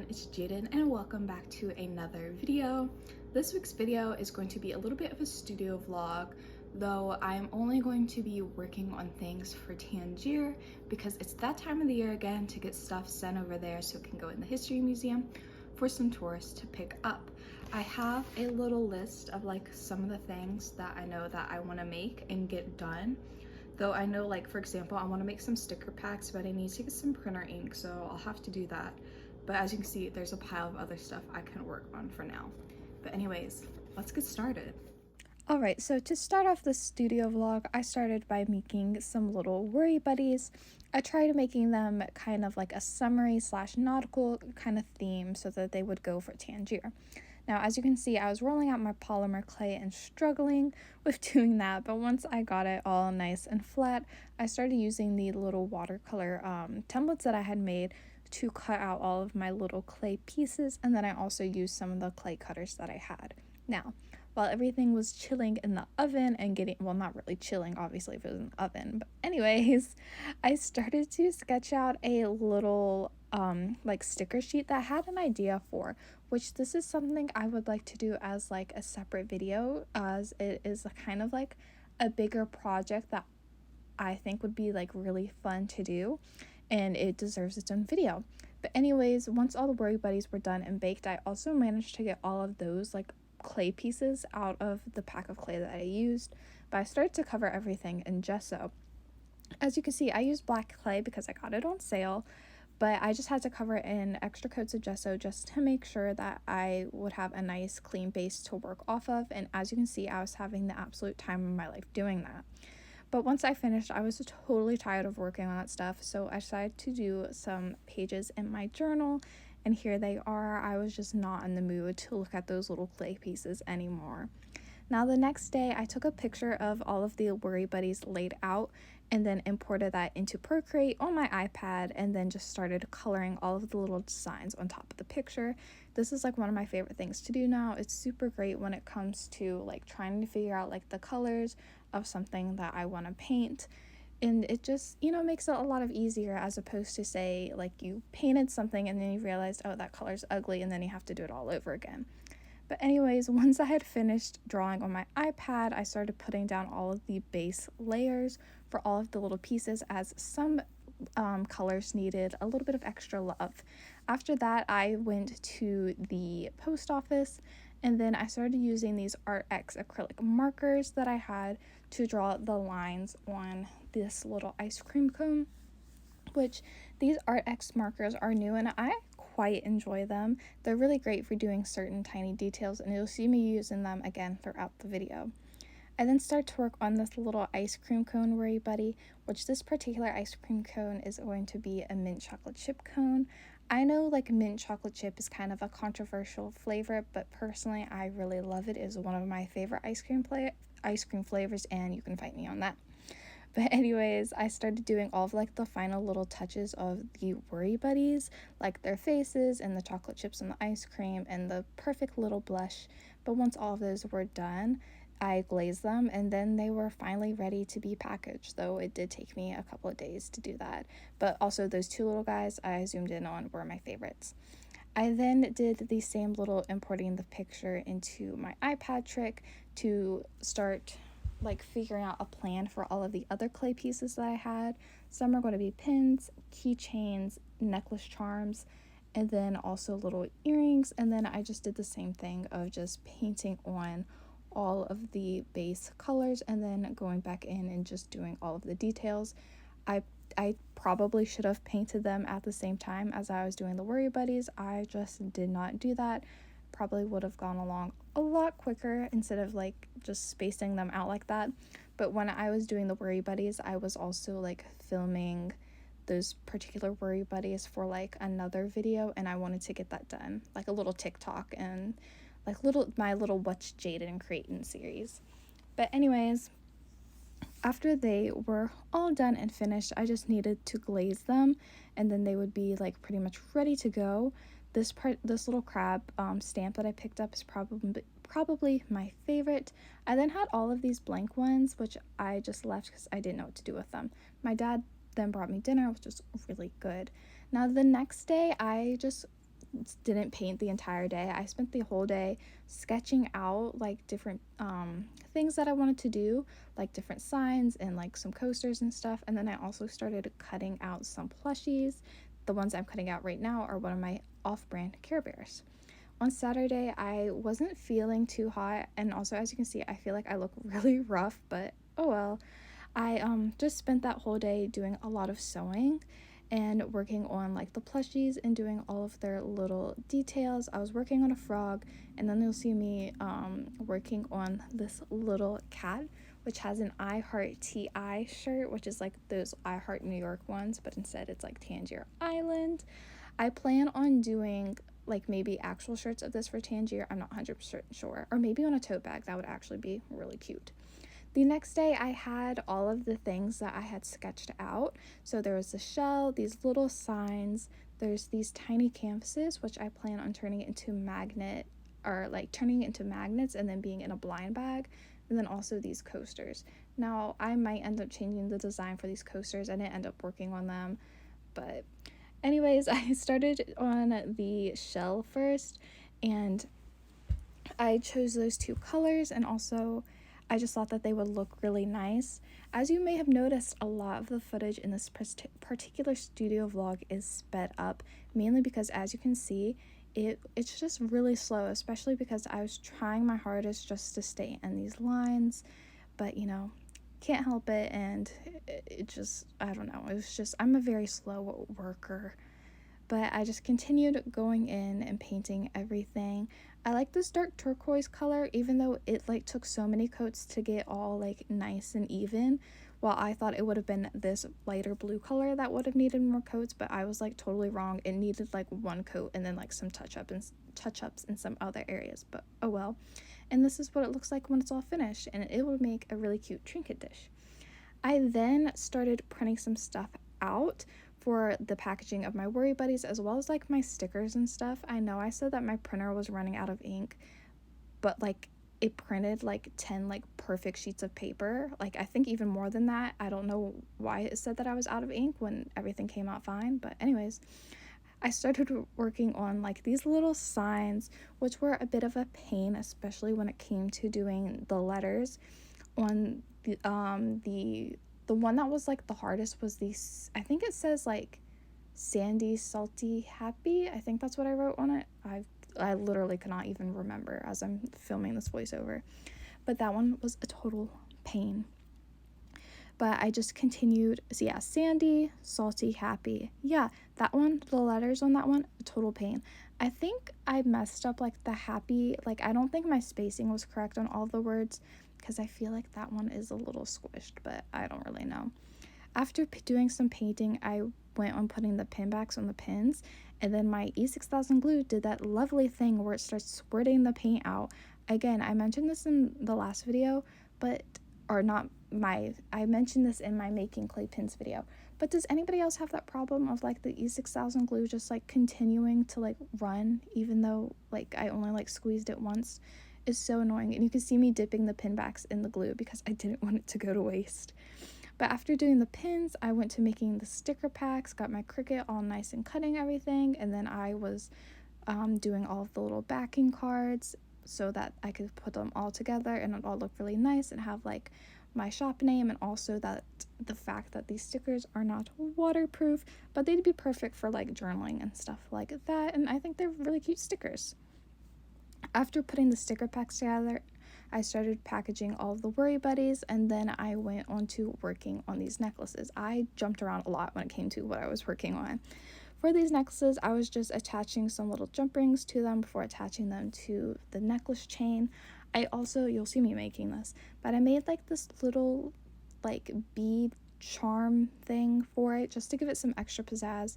it's Jaden and welcome back to another video. This week's video is going to be a little bit of a studio vlog, though I am only going to be working on things for Tangier because it's that time of the year again to get stuff sent over there so it can go in the history museum for some tourists to pick up. I have a little list of like some of the things that I know that I want to make and get done. Though I know, like, for example, I want to make some sticker packs, but I need to get some printer ink, so I'll have to do that. But as you can see, there's a pile of other stuff I can work on for now. But anyways, let's get started. Alright, so to start off the studio vlog, I started by making some little worry buddies. I tried making them kind of like a summery / nautical kind of theme so that they would go for Tangier. Now, as you can see, I was rolling out my polymer clay and struggling with doing that, but once I got it all nice and flat, I started using the little watercolor templates that I had made to cut out all of my little clay pieces, and then I also used some of the clay cutters that I had. Now, while everything was chilling in the oven and getting, well, not really chilling, obviously, if it was in the oven, but anyways, I started to sketch out a little like sticker sheet that I had an idea for, which this is something I would like to do as like a separate video, as it is kind of like a bigger project that I think would be like really fun to do, and it deserves its own video. But anyways, once all the worry buddies were done and baked, I also managed to get all of those like clay pieces out of the pack of clay that I used, but I started to cover everything in gesso. As you can see, I used black clay because I got it on sale, but I just had to cover it in extra coats of gesso just to make sure that I would have a nice clean base to work off of, and as you can see, I was having the absolute time of my life doing that. But once I finished, I was totally tired of working on that stuff, so I decided to do some pages in my journal, and here they are. I was just not in the mood to look at those little clay pieces anymore. Now, the next day, I took a picture of all of the worry buddies laid out and then imported that into Procreate on my iPad, and then just started coloring all of the little designs on top of the picture. This is like one of my favorite things to do now. It's super great when it comes to like trying to figure out like the colors of something that I want to paint, and it just, you know, makes it a lot of easier, as opposed to say like you painted something and then you realized, oh, that color's ugly, and then you have to do it all over again. But anyways, once I had finished drawing on my iPad, I started putting down all of the base layers for all of the little pieces, as some colors needed a little bit of extra love. After that, I went to the post office, and then I started using these Art X acrylic markers that I had to draw the lines on this little ice cream cone, which these Art X markers are new and I quite enjoy them. They're really great for doing certain tiny details, and you'll see me using them again throughout the video. I then start to work on this little ice cream cone worry buddy, which this particular ice cream cone is going to be a mint chocolate chip cone. I know like mint chocolate chip is kind of a controversial flavor, but personally I really love it. It is one of my favorite ice cream flavors, and you can fight me on that. But anyways, I started doing all of like the final little touches of the worry buddies, like their faces and the chocolate chips and the ice cream and the perfect little blush. But once all of those were done, I glazed them, and then they were finally ready to be packaged, though it did take me a couple of days to do that. But also those two little guys I zoomed in on were my favorites. I then did the same little importing the picture into my iPad trick to start like figuring out a plan for all of the other clay pieces that I had. Some are going to be pins, keychains, necklace charms, and then also little earrings. And then I just did the same thing of just painting on all of the base colors and then going back in and just doing all of the details. I probably should have painted them at the same time as I was doing the worry buddies. I just did not do that. Probably would have gone along a lot quicker instead of like just spacing them out like that. But when I was doing the worry buddies, I was also like filming those particular worry buddies for like another video, and I wanted to get that done, like a little TikTok and like my little What's Jaden Creatin' series. But anyways, after they were all done and finished, I just needed to glaze them, and then they would be like pretty much ready to go. This little crab stamp that I picked up is probably my favorite. I then had all of these blank ones, which I just left because I didn't know what to do with them. My dad then brought me dinner, which was really good. Now the next day, I just didn't paint the entire day. I spent the whole day sketching out like different things that I wanted to do, like different signs and like some coasters and stuff. And then I also started cutting out some plushies. The ones I'm cutting out right now are one of my off-brand Care Bears. On Saturday, I wasn't feeling too hot, and also, as you can see, I feel like I look really rough, but oh well. I just spent that whole day doing a lot of sewing and working on like the plushies and doing all of their little details. I was working on a frog, and then you'll see me working on this little cat, which has an I Heart TI shirt, which is like those I Heart New York ones, but instead it's like Tangier Island. I plan on doing like maybe actual shirts of this for Tangier. I'm not 100% sure. Or maybe on a tote bag. That would actually be really cute. The next day, I had all of the things that I had sketched out. So there was the shell, these little signs, there's these tiny canvases, which I plan on turning it into turning it into magnets and then being in a blind bag. And then also these coasters. Now, I might end up changing the design for these coasters. I didn't end up working on them, but anyways, I started on the shell first, and I chose those two colors, and also I just thought that they would look really nice. As you may have noticed, a lot of the footage in this particular studio vlog is sped up, mainly because, as you can see, it's just really slow, especially because I was trying my hardest just to stay in these lines, but can't help it, and it just, I don't know, it was just, I'm a very slow worker. But I just continued going in and painting everything. I like this dark turquoise color, even though it like took so many coats to get all like nice and even, while I thought it would have been this lighter blue color that would have needed more coats, but I was like totally wrong. It needed like one coat and then like some touch-ups in some other areas, but oh well. And this is what it looks like when it's all finished, and it will make a really cute trinket dish. I then started printing some stuff out for the packaging of my Worry Buddies, as well as like my stickers and stuff. I know I said that my printer was running out of ink, but like it printed like 10 like perfect sheets of paper, like I think even more than that. I don't know why it said that I was out of ink when everything came out fine, but anyways, I started working on like these little signs, which were a bit of a pain, especially when it came to doing the letters. On the one that was like the hardest was these, I think it says like sandy, salty, happy. I think that's what I wrote on it. I literally cannot even remember as I'm filming this voiceover, but that one was a total pain. But I just continued. So yeah, sandy, salty, happy. Yeah, that one, the letters on that one, a total pain. I think I messed up like the happy, like I don't think my spacing was correct on all the words, because I feel like that one is a little squished, but I don't really know. After doing some painting, I went on putting the pin backs on the pins, and then my E6000 glue did that lovely thing where it starts squirting the paint out. Again, I mentioned this in the last video, I mentioned this in my making clay pins video, but does anybody else have that problem of like the E6000 glue just like continuing to like run, even though like I only like squeezed it once? Is so annoying, and you can see me dipping the pin backs in the glue because I didn't want it to go to waste. But after doing the pins, I went to making the sticker packs, got my Cricut all nice and cutting everything, and then I was doing all of the little backing cards so that I could put them all together and it all look really nice and have like my shop name, and also that the fact that these stickers are not waterproof, but they'd be perfect for like journaling and stuff like that, and I think they're really cute stickers. After putting the sticker packs together, I started packaging all of the Worry Buddies, and then I went on to working on these necklaces. I jumped around a lot when it came to what I was working on. For these necklaces, I was just attaching some little jump rings to them before attaching them to the necklace chain. You'll see me making this, but I made like this little like bead charm thing for it just to give it some extra pizzazz.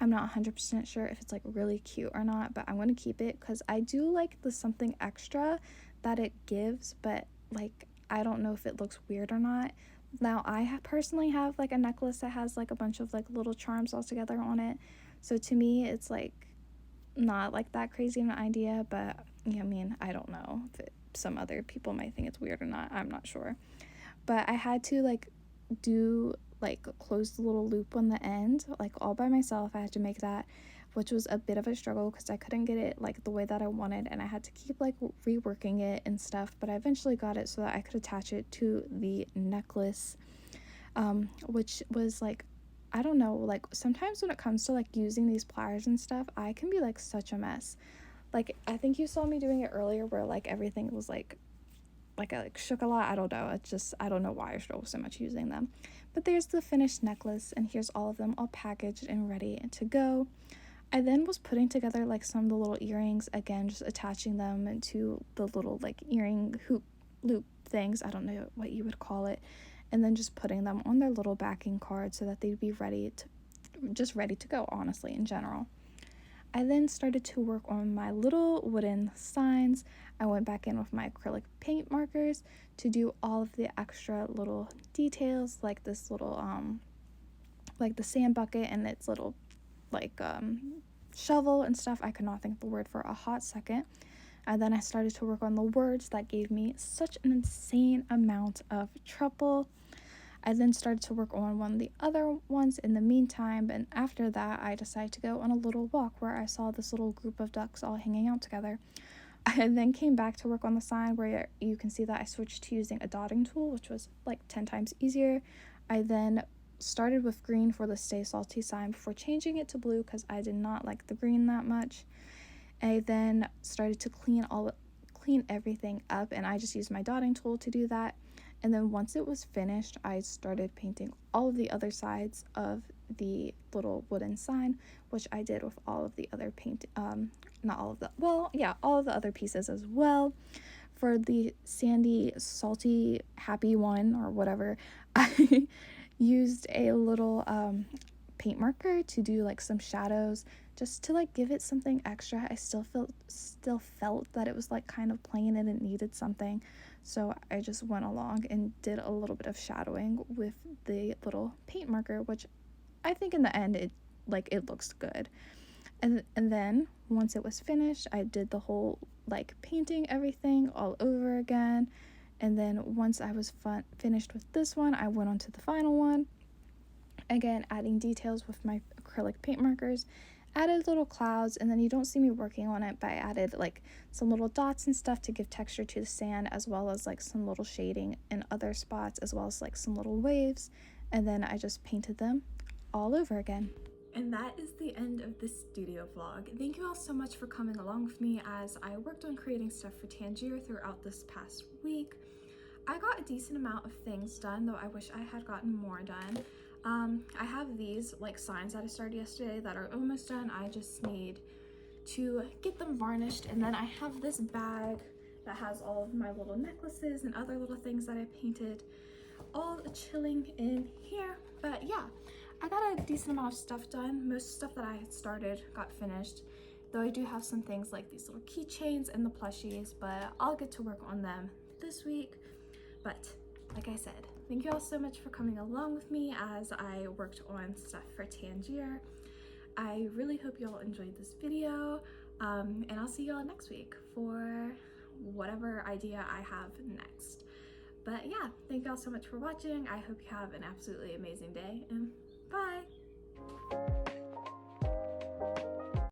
I'm not 100% sure if it's like really cute or not, but I'm going to keep it because I do like the something extra that it gives, but like I don't know if it looks weird or not. Now I personally have like a necklace that has like a bunch of like little charms all together on it, so to me it's like not like that crazy of an idea, but yeah, I mean, I don't know if some other people might think it's weird or not. I'm not sure, but I had to like close the little loop on the end like all by myself. I had to make that. which was a bit of a struggle because I couldn't get it like the way that I wanted, and I had to keep like reworking it and stuff, but I eventually got it so that I could attach it to the necklace, which was like, I don't know, like sometimes when it comes to like using these pliers and stuff, I can be like such a mess. Like I think you saw me doing it earlier where like everything was like I like shook a lot. I don't know, it's just, I don't know why I struggle so much using them. But there's the finished necklace, and here's all of them all packaged and ready to go. I then was putting together like some of the little earrings, again just attaching them to the little like earring hoop loop things, I don't know what you would call it, and then just putting them on their little backing card so that they'd be ready to go, honestly, in general. I then started to work on my little wooden signs. I went back in with my acrylic paint markers to do all of the extra little details, like this little like the sand bucket and its little like shovel and stuff. I could not think of the word for a hot second. And then I started to work on the words that gave me such an insane amount of trouble. I then started to work on one of the other ones in the meantime, and after that I decided to go on a little walk where I saw this little group of ducks all hanging out together. I then came back to work on the sign where you can see that I switched to using a dotting tool, which was like 10 times easier. I then started with green for the Stay Salty sign before changing it to blue because I did not like the green that much. I then started to clean everything up, and I just used my dotting tool to do that. And then once it was finished, I started painting all of the other sides of the little wooden sign, which I did with all of the other all of the other pieces as well. For the sandy, salty, happy one, or whatever, I used a little paint marker to do like some shadows, just to like give it something extra. I still felt that it was like kind of plain and it needed something, so I just went along and did a little bit of shadowing with the little paint marker, which I think in the end it looks good. And then once it was finished, I did the whole like painting everything all over again. And then once I was finished with this one, I went on to the final one, again adding details with my acrylic paint markers, added little clouds, and then you don't see me working on it, but I added like some little dots and stuff to give texture to the sand, as well as like some little shading in other spots, as well as like some little waves, and then I just painted them all over again. And that is the end of this studio vlog. Thank you all so much for coming along with me as I worked on creating stuff for Tangier throughout this past week. I got a decent amount of things done, though I wish I had gotten more done. I have these like signs that I started yesterday that are almost done. I just need to get them varnished, and then I have this bag that has all of my little necklaces and other little things that I painted all chilling in here. But yeah, I got a decent amount of stuff done. Most stuff that I had started got finished, though I do have some things like these little keychains and the plushies, but I'll get to work on them this week. But like I said, thank you all so much for coming along with me as I worked on stuff for Tangier. I really hope you all enjoyed this video, and I'll see you all next week for whatever idea I have next. But yeah, thank you all so much for watching. I hope you have an absolutely amazing day, and bye!